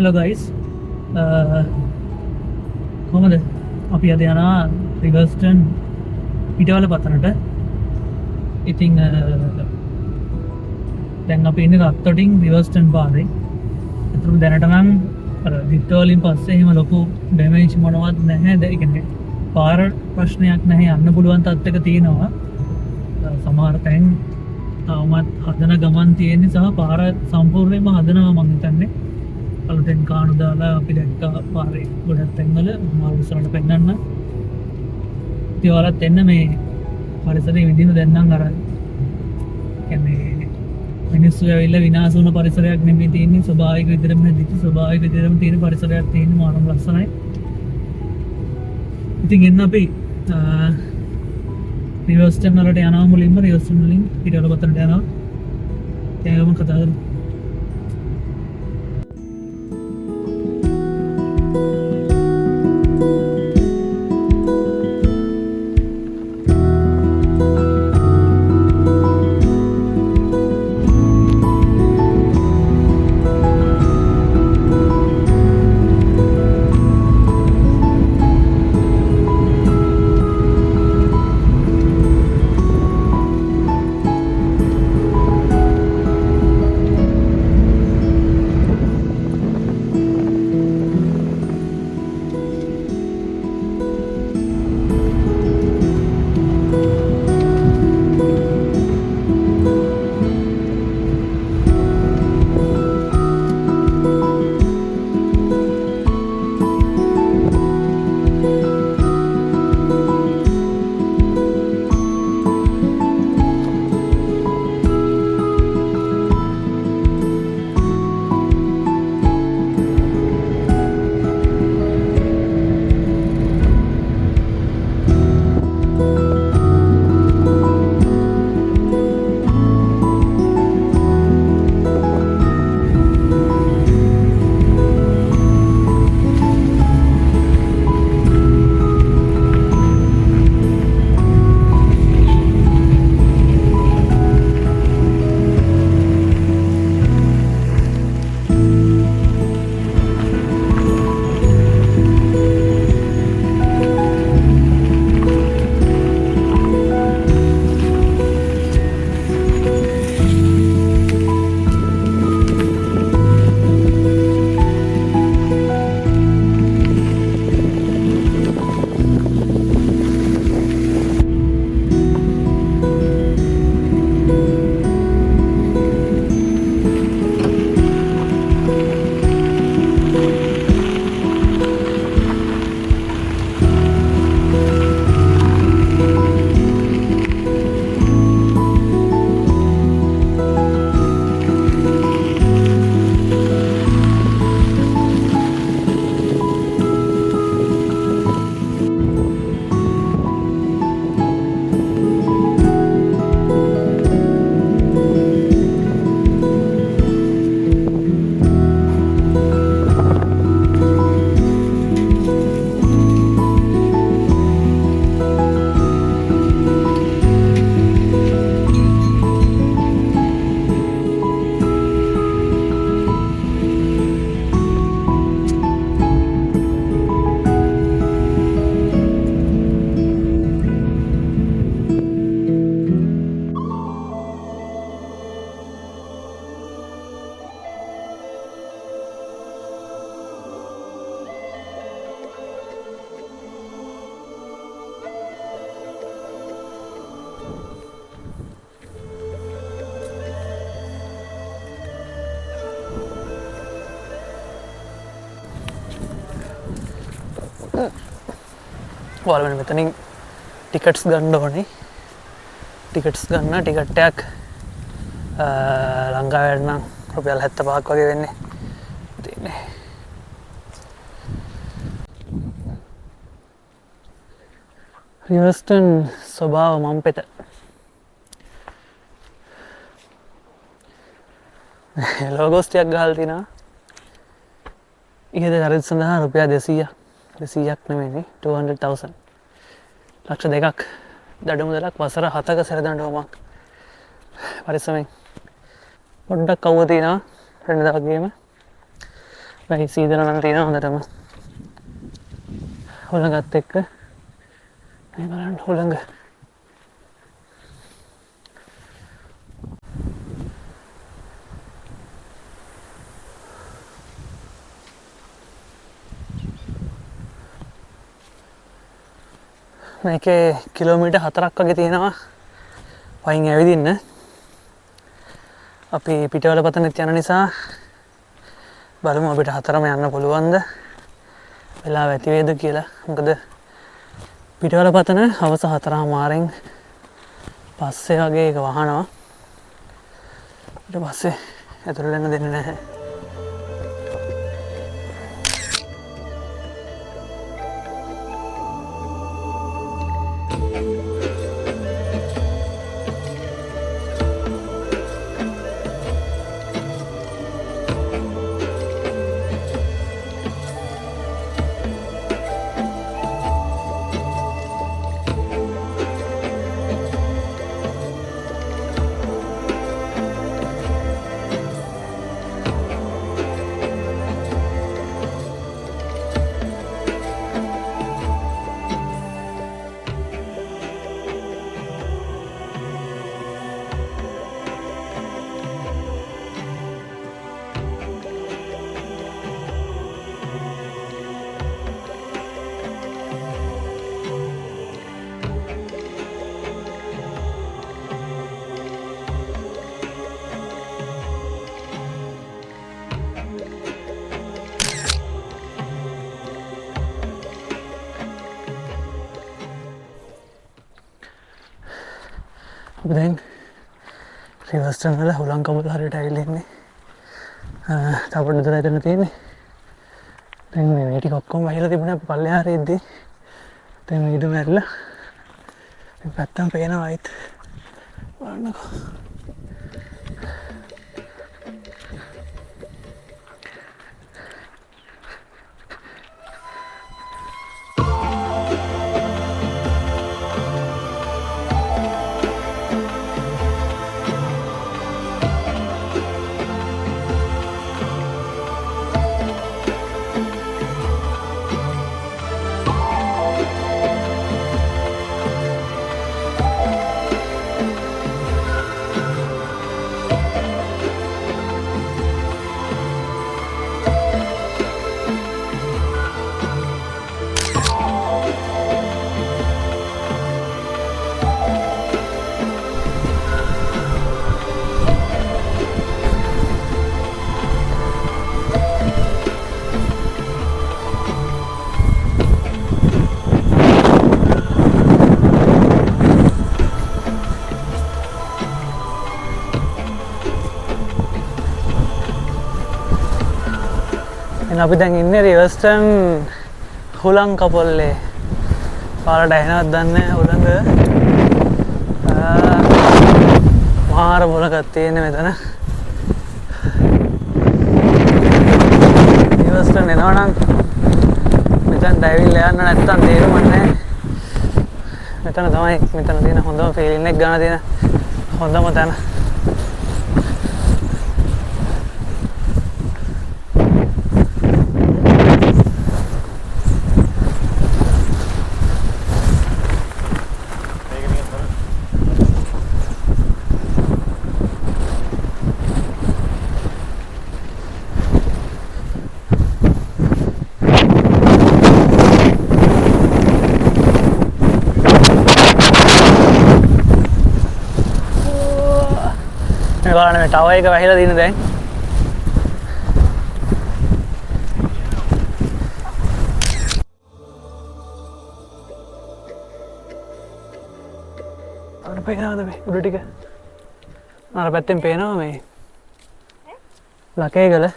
hello guys. කොහමද? අපි අද යනවා රිවර්ස්ටන් පිටවල පතනට. ඉතින් දැන් අපි ඉන්නේ රත්තොටින් රිවර්ස්ටන් පාරේ. ඒතුළු දැනට නම් අර වික්ටෝරියන් පස්සේ එහෙම ලොකු ඩැමේජ් මොනවත් නැහැ. ඒ කියන්නේ පාර ප්‍රශ්නයක් නැහැ, යන්න පුළුවන් තත්ත්වයක තියෙනවා. සමහර තැන් තාමත් හදන ගමන් තියෙන්නේ සහ පාර සම්පූර්ණයෙන්ම හදනවා මම හිතන්නේ. අලුතෙන් කාණු දාලා අපි දැක්කා පාරේ ගොඩක් තැන්වල. මම ඉස්සරහට පෙන්නන්න. ඉතින් ඔයාලත් එන්න මේ පරිසරයේ විඳින්න දැන් නම් අර කියන්නේ මිනිස්සු ඇවිල්ලා විනාශ වුණ පරිසරයක් නෙමෙයි තියෙන්නේ. ස්වභාවික විදිහටම හැදිච්ච ස්වභාවික විදිහටම තියෙන පරිසරයක් තියෙන්නේ. මානව ලස්සනයි. ඉතින් එන්න අපි රිවර්ස්ටන් වලට යනවා. මුලින්ම රිවර්ස්ටන් වලින් පිටවල පතනට යනවා. ඒකම කතා කරමු. ඔයාලා මෙතනින් ටිකට්ස් ගන්න ඕනේ. ටිකට්ස් ගන්න ටිකට් එකක් ලංකාවට නම් රුපියල් 75ක් වගේ වෙන්නේ. තියෙන්නේ. රිවර්ස්ටන් ස්වභාව මම්පෙත. ලෝගෝස් ටිකක් ගහලා තිනවා. ඉහත චරිත සඳහා රුපියල් 200ක් නෙමෙයි 200,000 ලක්ෂ 2ක් දඩ මුදලක් වසර 7ක සැරදඬුවමක් පරිස්සමෙන් පොඩ්ඩක් කවුව තියෙනවා වෙනදා වගේම බයි සීදල නම් තියෙනවා හොඳටම. හොළඟත් එක්ක මේ බලන්න හොළඟ. මේකේ කිලෝමීටර් 4ක් වගේ තියෙනවා පයින් ඇවිදින්න. අපි පිටවල පතනෙත් යන නිසා බලමු අපිට 4ම යන්න පුළුවන්ද වෙලාව ඇති වේද කියලා. මොකද පිටවල පතන හවස 4:00මාරෙන් පස්සේ වගේ එක වහනවා. ඊට පස්සේ ඇතුළට එන්න දෙන්නේ නැහැ. අපි දැන් රිවර්ස්ටන් වල හුලං කපුල හරියට ඇවිල්ලා ඉන්නේ. තව පොඩ්ඩක් දුර එතන තියෙන්නේ. දැන් මේ ටික ඔක්කොම වහිලා තිබුණා අපි පල්ලෙහාට එද්දී. දැන් ඊට මැරලා මේ පැත්තම පේනවා ආයිත්. බලන්නකෝ. අපි දැන් ඉන්නේ රිවර්ස්ටන් හුලං කපොල්ලේ. පාරට ඇහෙනවද දන්නේ නැහැ හුලඟ. මාර මොලකක් තියෙන මෙතන. රිවර්ස්ටන් එනවා නම් මෙතනට ඇවිල්ලා යන්න නැත්තම් තේරුමක් නැහැ. මෙතන තමයි මෙතන තියෙන හොඳම ෆීලින් එක ගන්න තියෙන හොඳම තැන. බලන්න මේ ටවර් එක වැහිලා දින දැන්. අර පේනවද මේ උඩ ටික? අර පැත්තෙන් පේනවා මේ ලකේගල.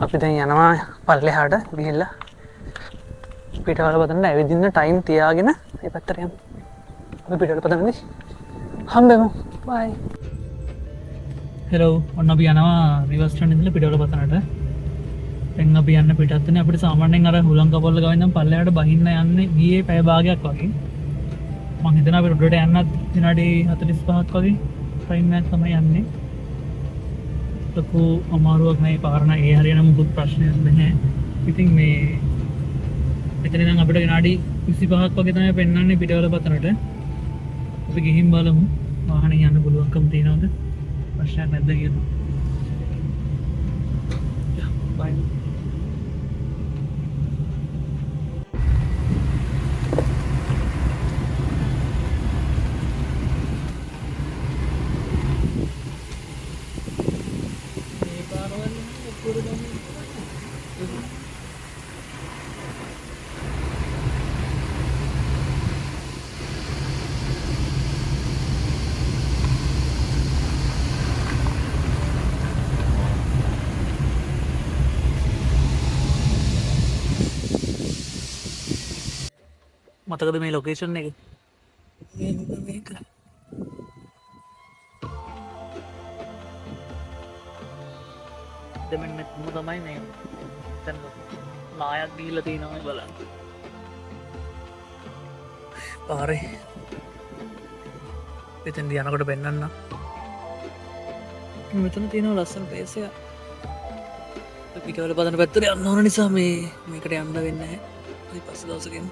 අපි දැන් යනවා පල්ලෙහාට ගිහිල්ලා පිටවල පතන්න ඇවිදින්න ටයිම් තියාගෙන මේ පැත්තට යමු. අපි පිටවල පතනදී හම්බෙමු. බයි. හෙලෝ ඔන්න අපි යනවා රිවර්ස් ස්ටෑන්ඩ් ඉඳලා පිටවල පතනට. දැන් අපි යන්න පිටත් වෙන්නේ අපිට සාමාන්‍යයෙන් අර හුලං කපොල්ල ගාව ඉඳන් පල්ලෙහාට බහින්න යන්නේ ගියේ පැය භාගයක් වගේ. මං හිතනවා අපි උඩට යන්නත් විනාඩි 45ක් වගේ ටයිම් එකක් තමයි යන්නේ. ලොකු අමාරුවක් නෑ පාරණ ඒ හරියටම මුකුත් ප්‍රශ්නයක් නැහැ. ඉතින් මේ මෙතන ඉඳන් අපිට විනාඩි 25ක් වගේ තමයි පෙන්වන්නේ පිටවල පතනට. අපි ගිහින් බලමු වාහනේ යන්න පුළුවන්කම තියෙනවද? ප්‍රශ්නයක් නැද්ද කියලා. බයි. මතකද මේ ලොකේෂන් එක? මේක. දෙමෙන්න තුම තමයි මේ දැන් නායක් දීලා තියෙනවා බලන්න. පාරේ එතෙන්දී යනකොට පෙන්නන්න. මෙතන තියෙනවා ලස්සන ප්ලේස් එක. පිටවල පදන පැත්තට යන්න ඕන නිසා මේකට යන්න වෙන්නේ නැහැ. අපි පස්සේ දවසක එමු.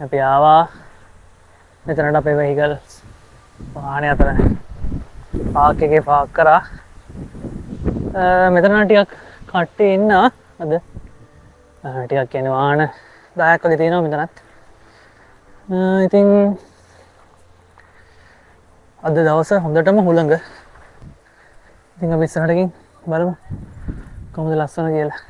අපි ආවා මෙතනට අපේ වෙහිකල් වාහනේ අතර පාක් එකේ පාක් කරා. මෙතන ටිකක් කට්ටිය ඉන්නවා අද. ටිකක් කියන්නේ වාහන 10ක් වගේ තියෙනවා මෙතනත්. ඉතින් අද දවස හොඳටම හුළඟ. ඉතින් අපි ඉස්සරහට ගිහින් බලමු කොහොමද ලස්සන කියලා.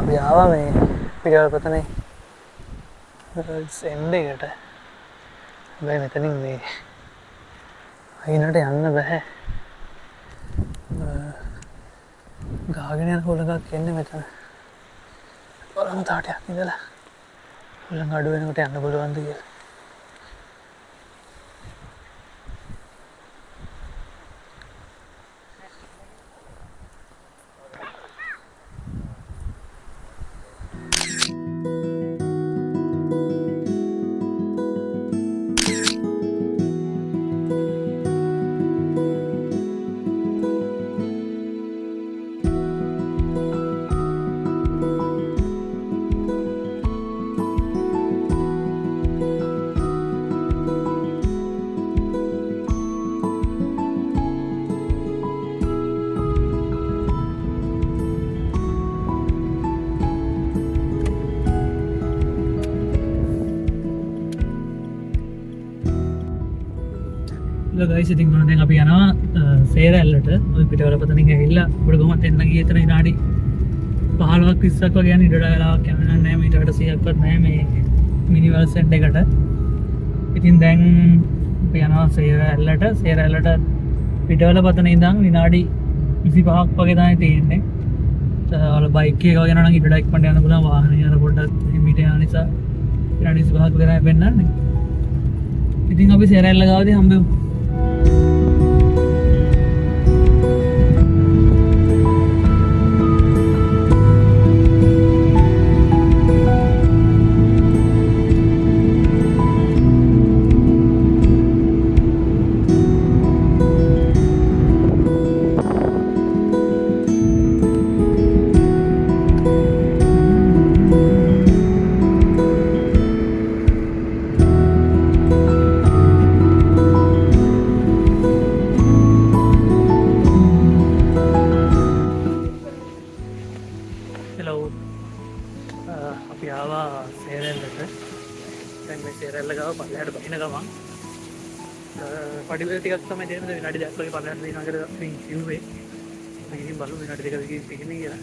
අපි ආවා මේ පිටවල පතනේ එන්ඩ් එකට. හැබැයි මෙතනින් මේ අයිනට යන්න බෑ. ගාගෙන යන හුළඟක් එන්නේ මෙතන. බලමු තාටයක් ඉඳලා හුළඟ අඩු වෙනකොට යන්න පුළුවන්ද කියලා. ගයිස් ඉතින් මම දැන් අපි යනවා සේරැල්ලට ඔය පිටවල පතනින් ඇවිල්ලා අපිට කොහොමද එන්න ගියේ එතන විනාඩි 15ක් 20ක් වගේ යන ඉඩ වෙලාවක් යනවා නෑ මීට 100ක්වත් නෑ මේ මිනිවල් සෙන්ට් එකට. ඉතින් දැන් අපි යනවා සේරැල්ලට පිටවල පතන ඉඳන් විනාඩි 25ක් වගේ තමයි තියෙන්නේ. ඔයාල බයික් එක වගේ යනවා නම් ඉඩ ඉක්මනට යන්න පුළුවන් වාහනේ අර පොඩ්ඩක් හිමිට යන නිසා විනාඩි 25ක් වගේ තමයි පෙන්නන්නේ. ඉතින් අපි සේරැල්ල ගාවදී හම්බෙමු. අපි ආවා සේරැල්ලට. දැන් මේ සේරැල්ල ගාව පල්ලෙහාට බහින ගමන් පඩිවල ටිකක් තමයි දෙන්නේ විනාඩි 2ක් වගේ පල්ලෙහාට දිනනවා කියලා අපි කිව්වේ. අපි ඉතින් බලමු විනාඩි 2ක විතර තියෙන්නේ කියලා.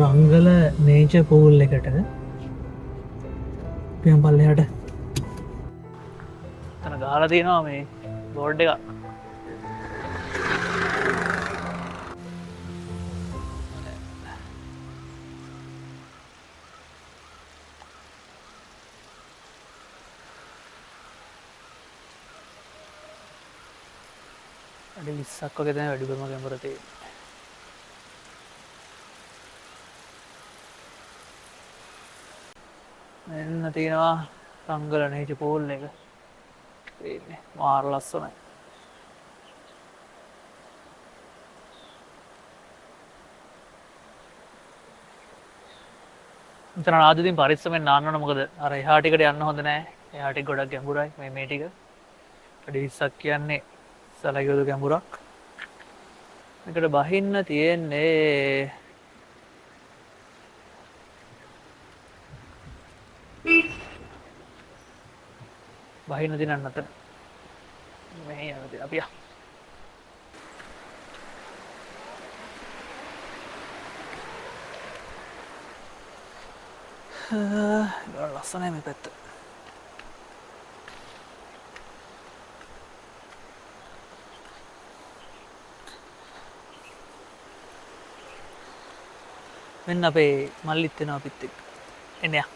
රංගල නේචර් පූල් එකට පියම් පල්ලෙහාට තන ගහලා තියෙනවා මේ බෝඩ් එක. අඩි 20ක් වගේ තමයි වැඩිපුරම ගැඹුර තියෙන්නේ. මෙන්න තියෙනවා රංගල නේචර් පූල් එක. තියෙන්නේ මාර ලස්සනයි. මෙතන ආදින් පරිස්සමෙන් නාන්න ඕන මොකද අර එහා ටිකට යන්න හොඳ නැහැ. එහා ටික ගොඩක් ගැඹුරයි මේ ටික. අඩි 20ක් කියන්නේ සලකයුතු ගැඹුරක්. මේකට බහින්න තියෙන්නේ බහින්න දිනන්න අතර මේ යනදී අපි ලස්සනයි මේ පැත්ත. මෙන්න අපේ මල්ලිත් වෙනවා අපිත් එක්ක. එන්න යා.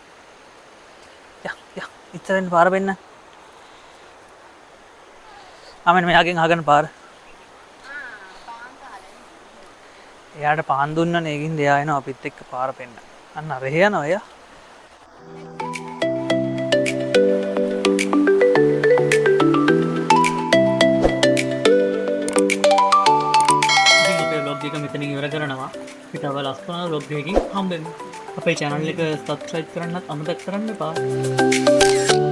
ඉස්සරෙන් පාර වෙන්න. ආමෙන් මෙයාගෙන් අහගෙන පාර. එයාට පාන් දුන්නනේ ඒකින්ද එයා එනවා අපිත් එක්ක පාර පෙන්න. අන්න අර එහෙ යනවා එයා. ඉතින් අපේ vlog එක මෙතනින් ඉවර කරනවා. අපි තව ලස්සන vlog එකකින් හම්බෙමු. අපේ channel එක subscribe කරන්නත් අමතක කරන්න එපා.